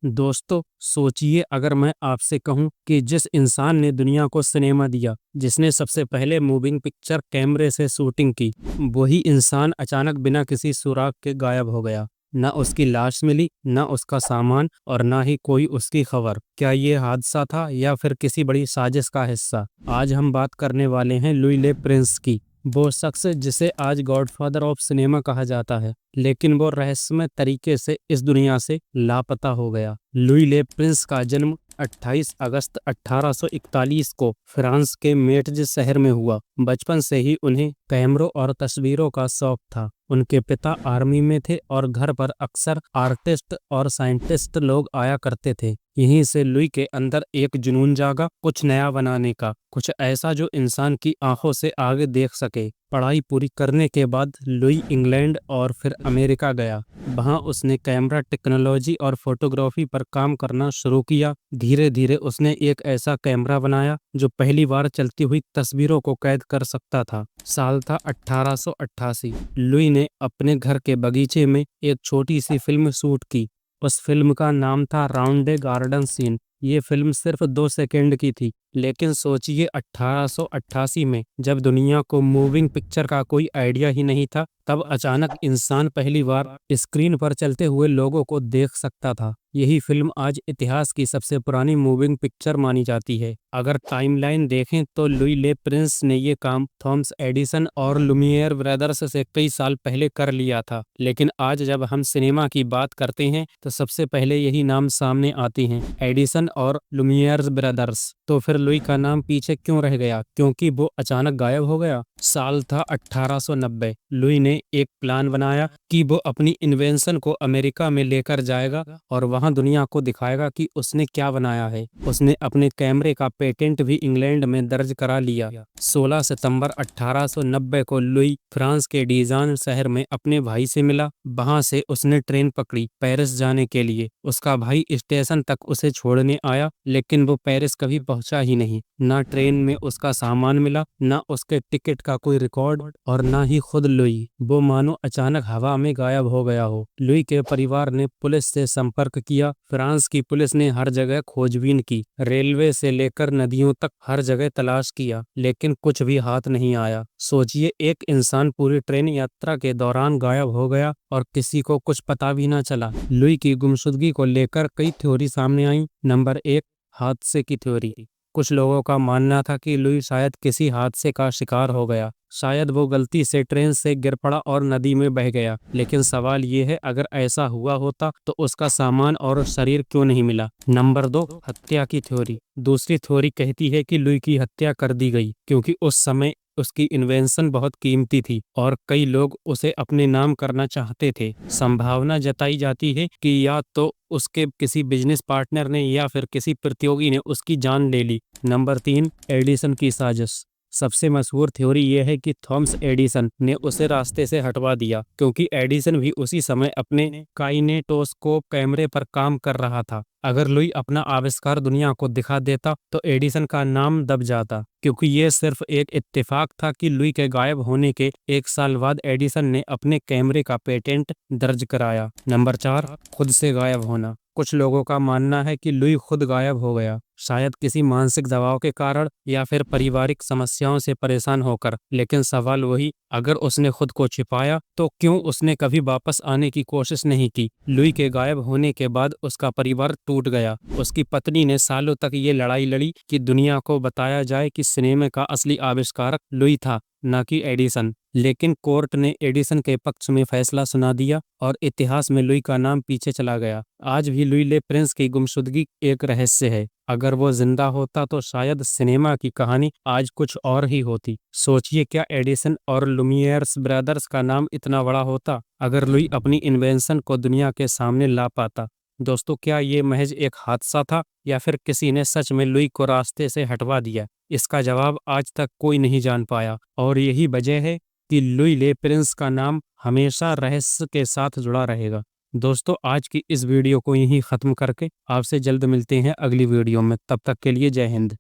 दोस्तों, सोचिए अगर मैं आपसे कहूं कि जिस इंसान ने दुनिया को सिनेमा दिया, जिसने सबसे पहले मूविंग पिक्चर कैमरे से शूटिंग की, वही इंसान अचानक बिना किसी सुराग के गायब हो गया। न उसकी लाश मिली, न उसका सामान और न ही कोई उसकी खबर। क्या ये हादसा था या फिर किसी बड़ी साजिश का हिस्सा? आज हम बात करने वाले हैं लुई ले प्रिंस की, वो शख्स जिसे आज गॉडफादर ऑफ सिनेमा कहा जाता है, लेकिन वो रहस्यमय तरीके से इस दुनिया से लापता हो गया। लुई ले प्रिंस का जन्म 28 अगस्त 1841 को फ्रांस के मेटज शहर में हुआ। बचपन से ही उन्हें कैमरों और तस्वीरों का शौक था। उनके पिता आर्मी में थे और घर पर अक्सर आर्टिस्ट और साइंटिस्ट लोग आया करते थे। यहीं से लुई के अंदर एक जुनून जागा, कुछ नया बनाने का, कुछ ऐसा जो इंसान की आंखों से आगे देख सके। पढ़ाई पूरी करने के बाद लुई इंग्लैंड और फिर अमेरिका गया। वहां उसने कैमरा टेक्नोलॉजी और फोटोग्राफी पर काम करना शुरू किया। धीरे धीरे उसने एक ऐसा कैमरा बनाया जो पहली बार चलती हुई तस्वीरों को कैद कर सकता था। साल था 1888। लुई ने अपने घर के बगीचे में एक छोटी सी फिल्म शूट की। उस फिल्म का नाम था राउंड ए गार्डन सीन। ये फिल्म सिर्फ 2 सेकंड की थी, लेकिन सोचिए 1888 में, जब दुनिया को मूविंग पिक्चर का कोई आइडिया ही नहीं था, तब अचानक इंसान पहली बार स्क्रीन पर चलते हुए लोगों को देख सकता था। यही फिल्म आज इतिहास की सबसे पुरानी मूविंग पिक्चर मानी जाती है। अगर टाइमलाइन देखें तो लुई ले प्रिंस ने ये काम थॉमस एडिसन और लुमियर ब्रदर्स से कई साल पहले कर लिया था, लेकिन आज जब हम सिनेमा की बात करते हैं तो सबसे पहले यही नाम सामने आते हैं, एडिसन और लुमियर ब्रदर्स। तो फिर लुई का नाम पीछे क्यों रह गया? क्योंकि वो अचानक गायब हो गया। साल था 1890। लुई ने एक प्लान बनाया कि वो अपनी इन्वेंशन को अमेरिका में लेकर जाएगा और वहां दुनिया को दिखाएगा कि उसने क्या बनाया है। उसने अपने कैमरे का पेटेंट भी इंग्लैंड में दर्ज करा लिया। 16 सितंबर 1890 को लुई फ्रांस के डिजान शहर में अपने भाई से मिला। वहां से उसने ट्रेन पकड़ी पेरिस जाने के लिए। उसका भाई स्टेशन तक उसे छोड़ने आया, लेकिन वो पेरिस कभी पहुंचा ही नहीं। ना ट्रेन में उसका सामान मिला, ना उसके टिकट का कोई रिकॉर्ड और ना ही खुद लुई। वो मानो अचानक हवा में गायब हो गया हो। लुई के परिवार ने पुलिस से संपर्क किया। फ्रांस की पुलिस ने हर जगह खोजबीन की, रेलवे से लेकर नदियों तक हर जगह तलाश किया, लेकिन कुछ भी हाथ नहीं आया। सोचिए, एक इंसान पूरी ट्रेन यात्रा के दौरान गायब हो गया और किसी को कुछ पता भी ना चला। लुई की गुमशुदगी को लेकर कई थ्योरी सामने आई। नंबर 1, हादसे की थ्योरी। कुछ लोगों का मानना था कि लुई शायद किसी हादसे का शिकार हो गया। शायद वो गलती से ट्रेन से गिर पड़ा और नदी में बह गया। लेकिन सवाल ये है, अगर ऐसा हुआ होता तो उसका सामान और शरीर क्यों नहीं मिला? नंबर 2, हत्या की थ्योरी। दूसरी थ्योरी कहती है कि लुई की हत्या कर दी गई क्योंकि उस समय उसकी इन्वेंशन बहुत कीमती थी और कई लोग उसे अपने नाम करना चाहते थे। संभावना जताई जाती है कि या तो उसके किसी बिजनेस पार्टनर ने या फिर किसी प्रतियोगी ने उसकी जान ले ली। नंबर 3, एडिसन की साजिश। सबसे मशहूर थ्योरी यह है कि थॉमस एडिसन ने उसे रास्ते से हटवा दिया क्योंकि एडिसन भी उसी समय अपने काइनेटोस्कोप कैमरे पर काम कर रहा था। अगर लुई अपना आविष्कार दुनिया को दिखा देता तो एडिसन का नाम दब जाता, क्योंकि ये सिर्फ एक इत्तेफाक था कि लुई के गायब होने के 1 साल बाद एडिसन ने अपने कैमरे का पेटेंट दर्ज कराया। नंबर 4, खुद से गायब होना। कुछ लोगों का मानना है कि लुई खुद गायब हो गया, शायद किसी मानसिक दबाव के कारण या फिर पारिवारिक समस्याओं से परेशान होकर। लेकिन सवाल वही, अगर उसने खुद को छिपाया तो क्यों उसने कभी वापस आने की कोशिश नहीं की? लुई के गायब होने के बाद उसका परिवार टूट गया। उसकी पत्नी ने सालों तक ये लड़ाई लड़ी कि दुनिया को बताया जाए कि सिनेमा का असली आविष्कारक लुई था, न कि एडिसन। लेकिन कोर्ट ने एडिसन के पक्ष में फैसला सुना दिया और इतिहास में लुई का नाम पीछे चला गया। आज भी लुई ले प्रिंस की गुमशुदगी एक रहस्य है। अगर वो जिंदा होता तो शायद सिनेमा की कहानी आज कुछ और ही होती। सोचिए, क्या एडिसन और लुमियर्स ब्रदर्स का नाम इतना बड़ा होता अगर लुई अपनी इन्वेंशन को दुनिया के सामने ला पाता? दोस्तों, क्या ये महज एक हादसा था या फिर किसी ने सच में लुई को रास्ते से हटवा दिया? इसका जवाब आज तक कोई नहीं जान पाया और यही वजह है कि लुई ले प्रिंस का नाम हमेशा रहस्य के साथ जुड़ा रहेगा। दोस्तों, आज की इस वीडियो को यहीं ख़त्म करके आपसे जल्द मिलते हैं अगली वीडियो में। तब तक के लिए जय हिंद।